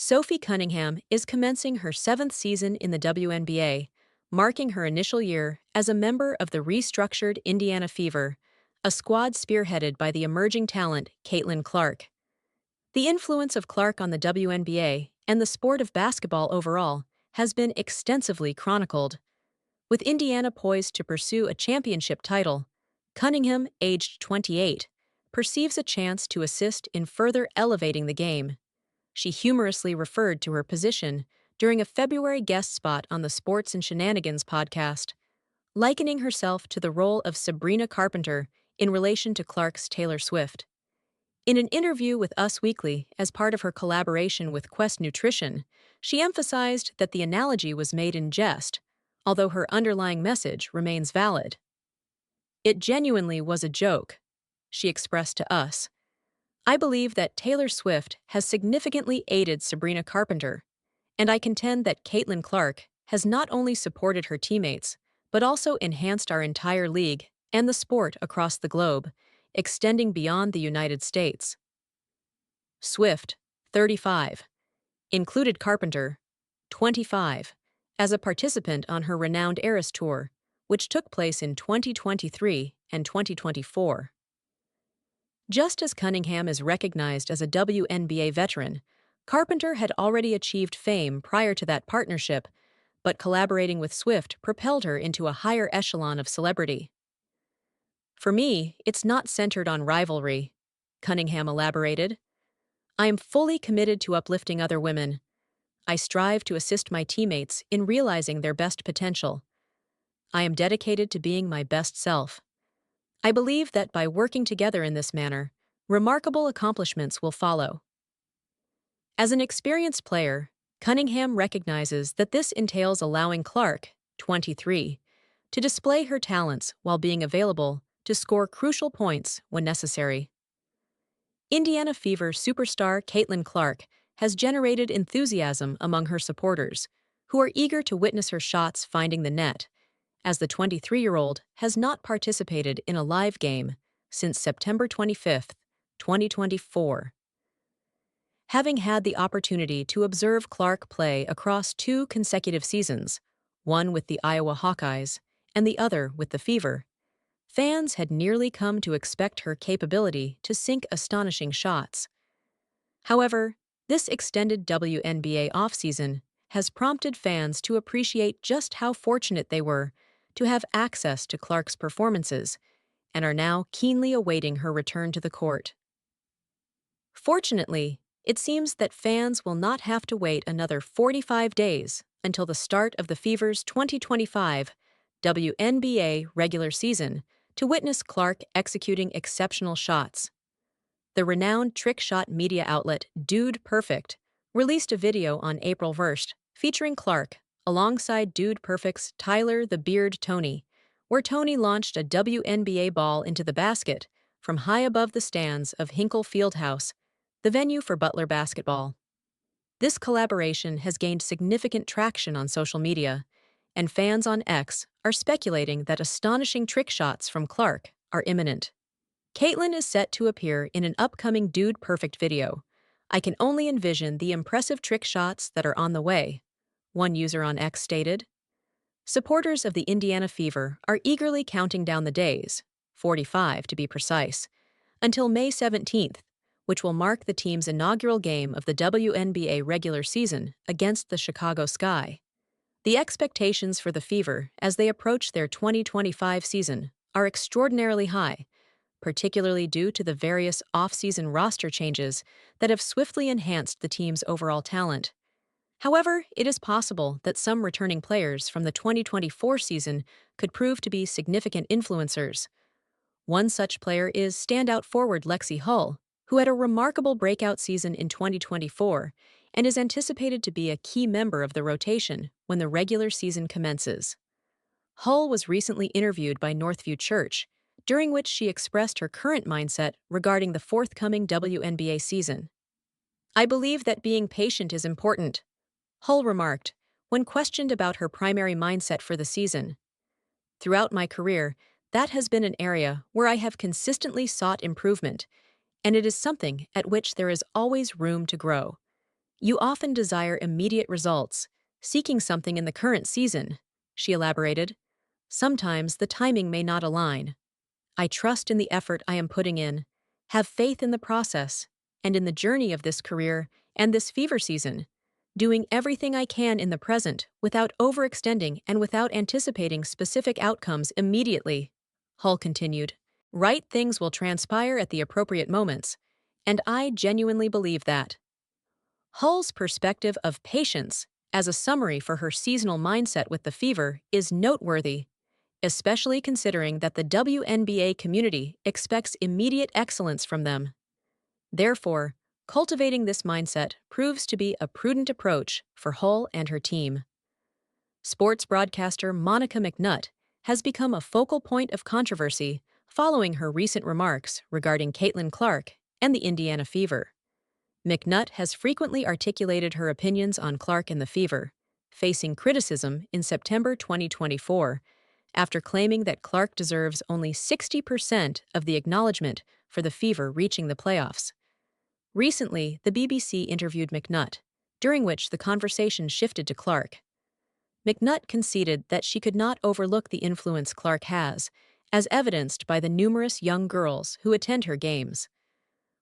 Sophie Cunningham is commencing her seventh season in the WNBA, marking her initial year as a member of the restructured Indiana Fever, a squad spearheaded by the emerging talent Caitlin Clark. The influence of Clark on the WNBA and the sport of basketball overall has been extensively chronicled. With Indiana poised to pursue a championship title, Cunningham, aged 28, perceives a chance to assist in further elevating the game. She humorously referred to her position during a February guest spot on the Sports and Shenanigans podcast, likening herself to the role of Sabrina Carpenter in relation to Clark's Taylor Swift. In an interview with Us Weekly as part of her collaboration with Quest Nutrition, she emphasized that the analogy was made in jest, although her underlying message remains valid. "It genuinely was a joke," she expressed to Us. "I believe that Taylor Swift has significantly aided Sabrina Carpenter, and I contend that Caitlin Clark has not only supported her teammates, but also enhanced our entire league and the sport across the globe, extending beyond the United States." Swift, 35, included Carpenter, 25, as a participant on her renowned Eras Tour, which took place in 2023 and 2024. Just as Cunningham is recognized as a WNBA veteran, Carpenter had already achieved fame prior to that partnership, but collaborating with Swift propelled her into a higher echelon of celebrity. "For me, it's not centered on rivalry," Cunningham elaborated. "I am fully committed to uplifting other women. I strive to assist my teammates in realizing their best potential. I am dedicated to being my best self. I believe that by working together in this manner, remarkable accomplishments will follow." As an experienced player, Cunningham recognizes that this entails allowing Clark, 23, to display her talents while being available to score crucial points when necessary. Indiana Fever superstar Caitlin Clark has generated enthusiasm among her supporters, who are eager to witness her shots finding the net, as the 23-year-old has not participated in a live game since September 25, 2024. Having had the opportunity to observe Clark play across 2 consecutive seasons, one with the Iowa Hawkeyes and the other with the Fever, fans had nearly come to expect her capability to sink astonishing shots. However, this extended WNBA offseason has prompted fans to appreciate just how fortunate they were to have access to Clark's performances and are now keenly awaiting her return to the court. Fortunately, it seems that fans will not have to wait another 45 days until the start of the Fever's 2025 WNBA regular season to witness Clark executing exceptional shots. The renowned trick shot media outlet Dude Perfect released a video on April 1st featuring Clark alongside Dude Perfect's Tyler the Beard Toney, where Toney launched a WNBA ball into the basket from high above the stands of Hinkle Fieldhouse, the venue for Butler basketball. This collaboration has gained significant traction on social media, and fans on X are speculating that astonishing trick shots from Clark are imminent. Caitlin is set to appear in an upcoming Dude Perfect video. "I can only envision the impressive trick shots that are on the way," one user on X stated. Supporters of the Indiana Fever are eagerly counting down the days, 45 to be precise, until May 17th, which will mark the team's inaugural game of the WNBA regular season against the Chicago Sky. The expectations for the Fever as they approach their 2025 season are extraordinarily high, particularly due to the various off-season roster changes that have swiftly enhanced the team's overall talent. However, it is possible that some returning players from the 2024 season could prove to be significant influencers. One such player is standout forward Lexi Hull, who had a remarkable breakout season in 2024 and is anticipated to be a key member of the rotation when the regular season commences. Hull was recently interviewed by Northview Church, during which she expressed her current mindset regarding the forthcoming WNBA season. "I believe that being patient is important," Hull remarked, when questioned about her primary mindset for the season. "Throughout my career, that has been an area where I have consistently sought improvement, and it is something at which there is always room to grow. You often desire immediate results, seeking something in the current season, she elaborated. Sometimes the timing may not align. I trust in the effort I am putting in, have faith in the process, and in the journey of this career and this fever season, doing everything I can in the present without overextending and without anticipating specific outcomes immediately. Hull continued. Right things will transpire at the appropriate moments, and I genuinely believe that. Hull's perspective of patience, as a summary for her seasonal mindset with the fever, is noteworthy, especially considering that the WNBA community expects immediate excellence from them. Therefore, cultivating this mindset proves to be a prudent approach for Hull and her team. Sports broadcaster Monica McNutt has become a focal point of controversy following her recent remarks regarding Caitlin Clark and the Indiana fever. McNutt has frequently articulated her opinions on Clark and the fever, facing criticism in September 2024 after claiming that Clark deserves only 60% of the acknowledgement for the fever reaching the playoffs. Recently, the BBC interviewed McNutt, during which the conversation shifted to Clark. McNutt conceded that she could not overlook the influence Clark has, as evidenced by the numerous young girls who attend her games.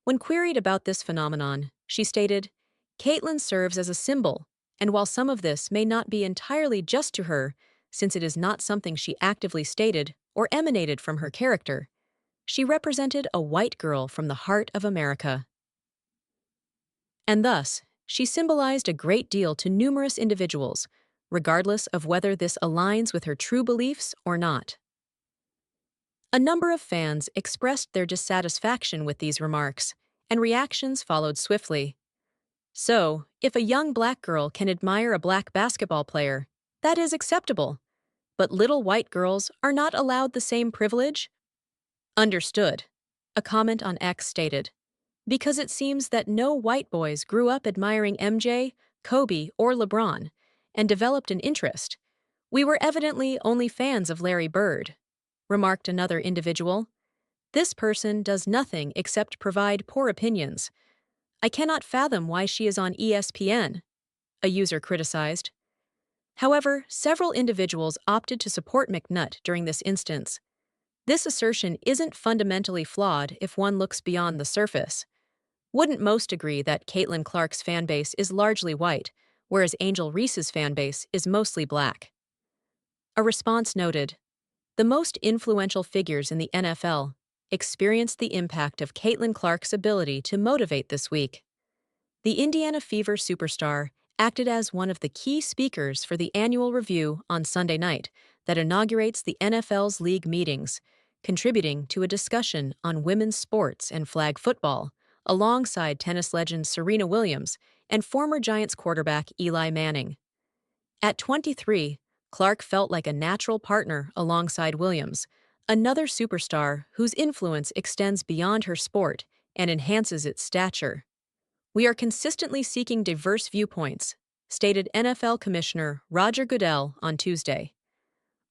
When queried about this phenomenon, she stated, "Caitlin serves as a symbol, and while some of this may not be entirely just to her, since it is not something she actively stated or emanated from her character, she represented a white girl from the heart of America. And thus, she symbolized a great deal to numerous individuals, regardless of whether this aligns with her true beliefs or not." A number of fans expressed their dissatisfaction with these remarks, and reactions followed swiftly. So, if a young black girl can admire a black basketball player, that is acceptable. But little white girls are not allowed the same privilege? Understood. A comment on X stated. Because it seems that no white boys grew up admiring MJ, Kobe, or LeBron, and developed an interest. We were evidently only fans of Larry Bird, remarked another individual. This person does nothing except provide poor opinions. I cannot fathom why she is on ESPN, a user criticized. However, several individuals opted to support McNutt during this instance. This assertion isn't fundamentally flawed if one looks beyond the surface. Wouldn't most agree that Caitlin Clark's fanbase is largely white, whereas Angel Reese's fanbase is mostly black? A response noted, the most influential figures in the NFL experienced the impact of Caitlin Clark's ability to motivate this week. The Indiana Fever superstar acted as one of the key speakers for the annual review on Sunday night that inaugurates the NFL's league meetings, contributing to a discussion on women's sports and flag football, alongside tennis legend Serena Williams and former Giants quarterback Eli Manning. At 23, Clark felt like a natural partner alongside Williams, another superstar whose influence extends beyond her sport and enhances its stature. We are consistently seeking diverse viewpoints, stated NFL Commissioner Roger Goodell on Tuesday.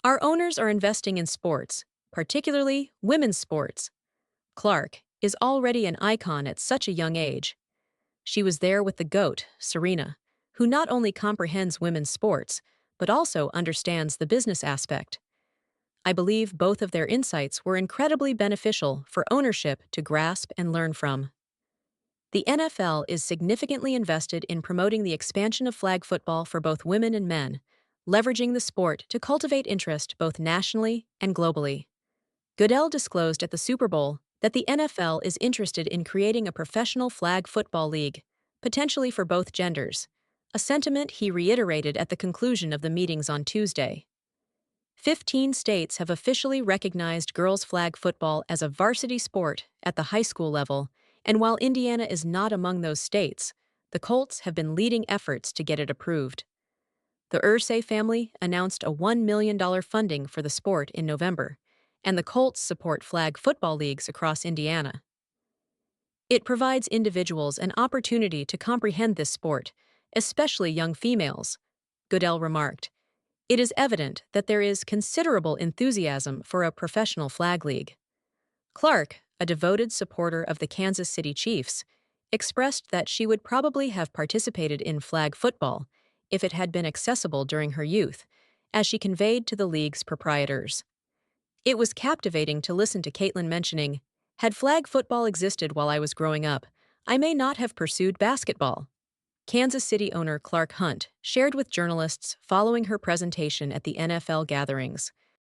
Our owners are investing in sports, particularly women's sports. Clark is already an icon at such a young age. She was there with the GOAT, Serena, who not only comprehends women's sports, but also understands the business aspect. I believe both of their insights were incredibly beneficial for ownership to grasp and learn from. The NFL is significantly invested in promoting the expansion of flag football for both women and men, leveraging the sport to cultivate interest both nationally and globally. Goodell disclosed at the Super Bowl that the NFL is interested in creating a professional flag football league, potentially for both genders, a sentiment he reiterated at the conclusion of the meetings on Tuesday. 15 states have officially recognized girls' flag football as a varsity sport at the high school level, and while Indiana is not among those states, the Colts have been leading efforts to get it approved. The Irsay family announced a $1 million funding for the sport in November, and the Colts support flag football leagues across Indiana. It provides individuals an opportunity to comprehend this sport, especially young females, Goodell remarked. It is evident that there is considerable enthusiasm for a professional flag league. Clark, a devoted supporter of the Kansas City Chiefs, expressed that she would probably have participated in flag football if it had been accessible during her youth, as she conveyed to the league's proprietors. It was captivating to listen to Caitlin mentioning, "Had flag football existed while I was growing up, I may not have pursued basketball." Kansas City owner Clark Hunt shared with journalists following her presentation at the NFL gatherings,